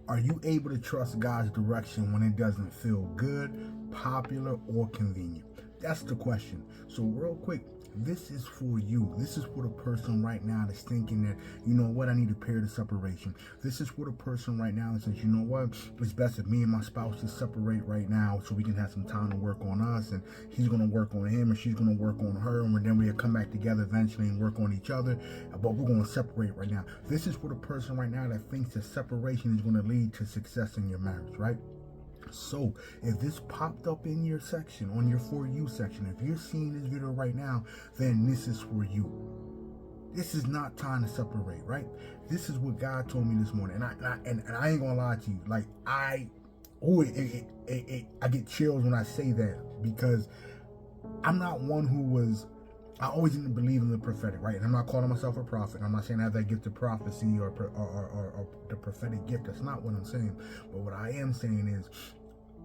Are you able to trust God's direction when it doesn't feel good, popular, or convenient? That's the question. So real quick, this is for you. This is for the person right now that's thinking that, you know what, I need a period of separation. This is for the person right now that says, you know what, it's best if me and my spouse just separate right now so we can have some time to work on us, and he's going to work on him and she's going to work on her, and then we'll come back together eventually and work on each other, but we're going to separate right now. This is for the person right now that thinks that separation is going to lead to success in your marriage, right? So if this popped up in your section, on your For You section, if you're seeing this video right now, then this is for you. This is not time to separate, right? This is what God told me this morning. And I ain't gonna lie to you. Like, I get chills when I say that, because I'm not one who was, I always didn't believe in the prophetic, right? And I'm not calling myself a prophet. I'm not saying I have that gift of prophecy or the prophetic gift. That's not what I'm saying. But what I am saying is,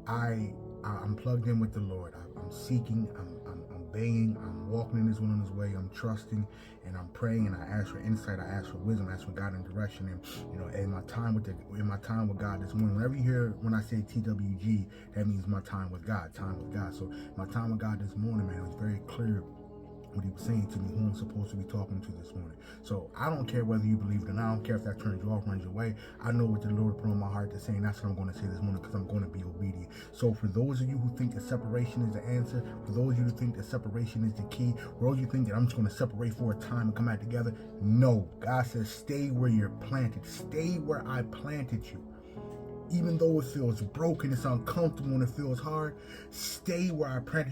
I'm plugged in with the Lord. I'm seeking, I'm obeying, I'm walking in His will and His way. I'm trusting, and I'm praying, and I ask for insight, I ask for wisdom, I ask for God and direction. And you know, in my time with God this morning, whenever you hear when I say TWG, that means my time with God, time with God. So my time with God this morning, man, it was very clear what He was saying to me, who I'm supposed to be talking to this morning. So I don't care whether you believe it or not. I don't care if that turns you off, runs your way. I know what the Lord put on my heart to say, and that's what I'm going to say this morning, because I'm going to be obedient. So for those of you who think that separation is the answer, for those of you who think that separation is the key, for those of you who think that I'm just going to separate for a time and come back together, no. God says, stay where you're planted. Stay where I planted you. Even though it feels broken, it's uncomfortable, and it feels hard, stay where I plant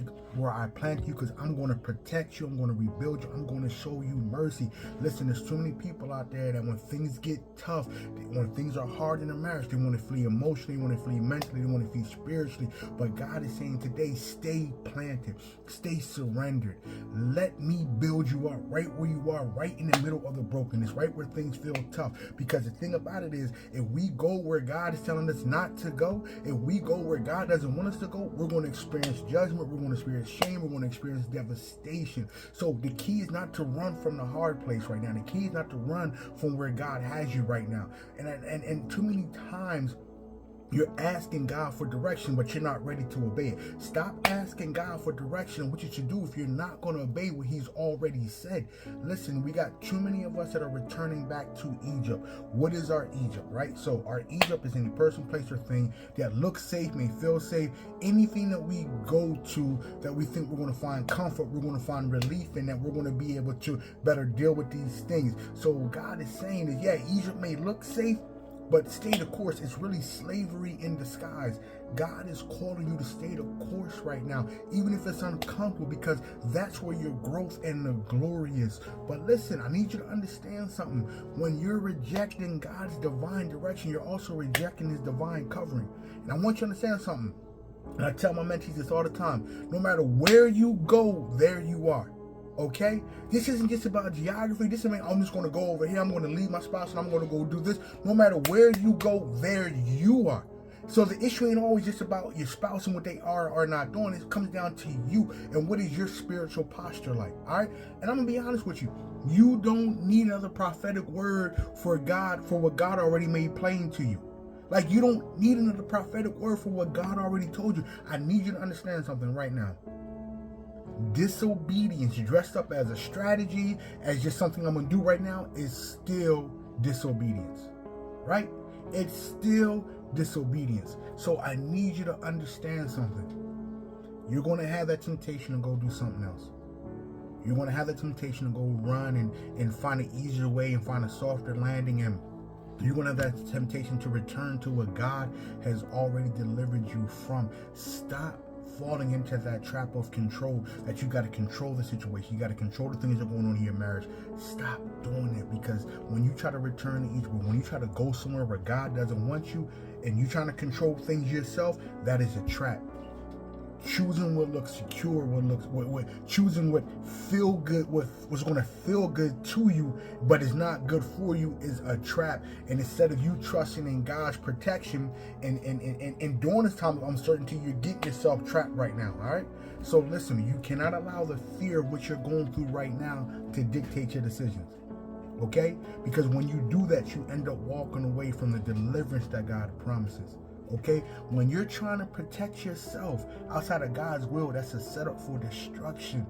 you, because I'm going to protect you. I'm going to rebuild you. I'm going to show you mercy. Listen, there's too many people out there that when things get tough, when things are hard in a marriage, they want to flee emotionally, they want to flee mentally, they want to flee spiritually. But God is saying today, stay planted, stay surrendered. Let me build you up right where you are, right in the middle of the brokenness, right where things feel tough. Because the thing about it is, if we go where God is telling us not to go, if we go where God doesn't want us to go, we're going to experience judgment, we're going to experience shame, we're going to experience devastation. So the key is not to run from the hard place right now. The key is not to run from where God has you right now. And too many times you're asking God for direction, but you're not ready to obey it. Stop asking God for direction, what you should do, if you're not going to obey what He's already said. Listen, we got too many of us that are returning back to Egypt. What is our Egypt, right? So our Egypt is any person, place, or thing that looks safe, may feel safe. Anything that we go to that we think we're going to find comfort, we're going to find relief in, that we're going to be able to better deal with these things. So what God is saying is, yeah, Egypt may look safe, but stay the course. It's really slavery in disguise. God is calling you to stay the course right now, even if it's uncomfortable, because that's where your growth and the glory is. But listen, I need you to understand something. When you're rejecting God's divine direction, you're also rejecting His divine covering. And I want you to understand something. And I tell my mentees this all the time. No matter where you go, there you are. Okay? This isn't just about geography. This isn't, I'm just going to go over here, I'm going to leave my spouse, and I'm going to go do this. No matter where you go, there you are. So the issue ain't always just about your spouse and what they are or not doing. It comes down to you and what is your spiritual posture like. All right? And I'm going to be honest with you. You don't need another prophetic word for God, for what God already made plain to you. Like, you don't need another prophetic word for what God already told you. I need you to understand something right now. Disobedience dressed up as a strategy, as just something I'm going to do right now, is still disobedience, right? It's still disobedience. So I need you to understand something. You're going to have that temptation to go do something else. You're going to have that temptation to go run and find an easier way and find a softer landing, and you're going to have that temptation to return to what God has already delivered you from. Stop falling into that trap of control, that you got to control the situation, you got to control the things that are going on in your marriage. Stop doing it, because when you try to return to Egypt, when you try to go somewhere where God doesn't want you, and you're trying to control things yourself, that is a trap. Choosing what looks secure, choosing what feel good, what's going to feel good to you, but is not good for you, is a trap. And instead of you trusting in God's protection and during this time of uncertainty, you're getting yourself trapped right now. All right. So listen, you cannot allow the fear of what you're going through right now to dictate your decisions. Okay? Because when you do that, you end up walking away from the deliverance that God promises. Okay? When you're trying to protect yourself outside of God's will, that's a setup for destruction.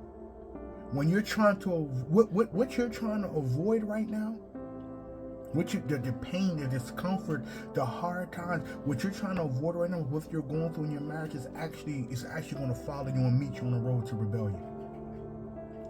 When you're trying to, what you're trying to avoid right now, the pain, the discomfort, the hard times, what you're trying to avoid right now, what you're going through in your marriage is actually going to follow you and meet you on the road to rebellion.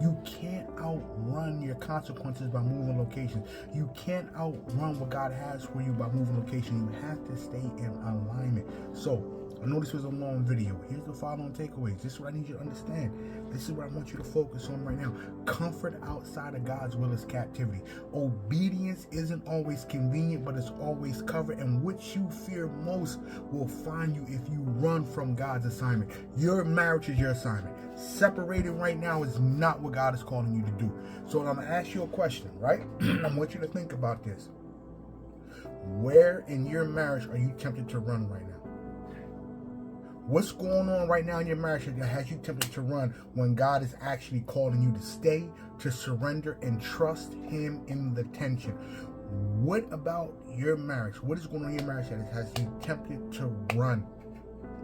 You can't outrun your consequences by moving locations. You can't outrun what God has for you by moving locations. You have to stay in alignment. So, I know this was a long video. Here's the following takeaways. This is what I need you to understand. This is what I want you to focus on right now. Comfort outside of God's will is captivity. Obedience isn't always convenient, but it's always covered. And what you fear most will find you if you run from God's assignment. Your marriage is your assignment. Separating right now is not what God is calling you to do. So I'm going to ask you a question, right? I want you to think about this. Where in your marriage are you tempted to run right now? What's going on right now in your marriage that has you tempted to run when God is actually calling you to stay, to surrender, and trust Him in the tension? What about your marriage? What is going on in your marriage that has you tempted to run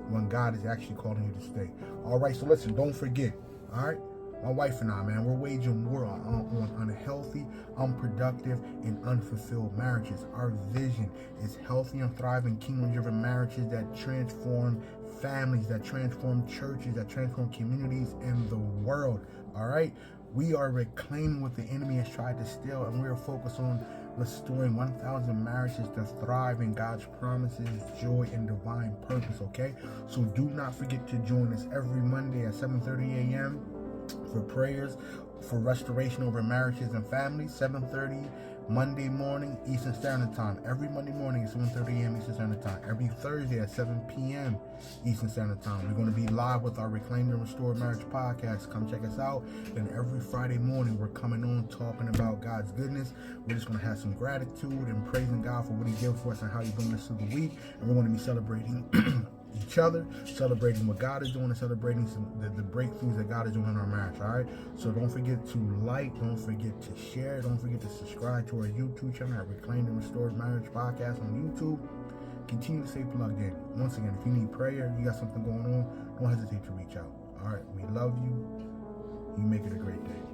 when God is actually calling you to stay? All right, so listen, don't forget, all right? My wife and I, man, we're waging war on unhealthy, unproductive, and unfulfilled marriages. Our vision is healthy and thriving, kingdom-driven marriages that transform families, that transform churches, that transform communities and the world. All right? We are reclaiming what the enemy has tried to steal, and we are focused on restoring 1,000 marriages to thrive in God's promises, joy, and divine purpose, okay? So do not forget to join us every Monday at 7:30 a.m. for prayers for restoration over marriages and families. 7:30 Monday morning Eastern Standard Time. Every Monday morning at 7:30 a.m. Eastern Standard Time. Every Thursday at 7 p.m. Eastern Standard Time. We're going to be live with our Reclaimed and Restored Marriage podcast. Come check us out. And every Friday morning we're coming on talking about God's goodness. We're just going to have some gratitude and praising God for what He did for us and how He brought us through the week. And we're going to be celebrating each other, celebrating what God is doing, and celebrating the breakthroughs that God is doing in our marriage. All right, so don't forget to like, don't forget to share, don't forget to subscribe to our YouTube channel at Reclaimed and Restored Marriage Podcast on YouTube. Continue to stay plugged in. Once again, if you need prayer, you got something going on, don't hesitate to reach out. All right, we love you. You make it a great day.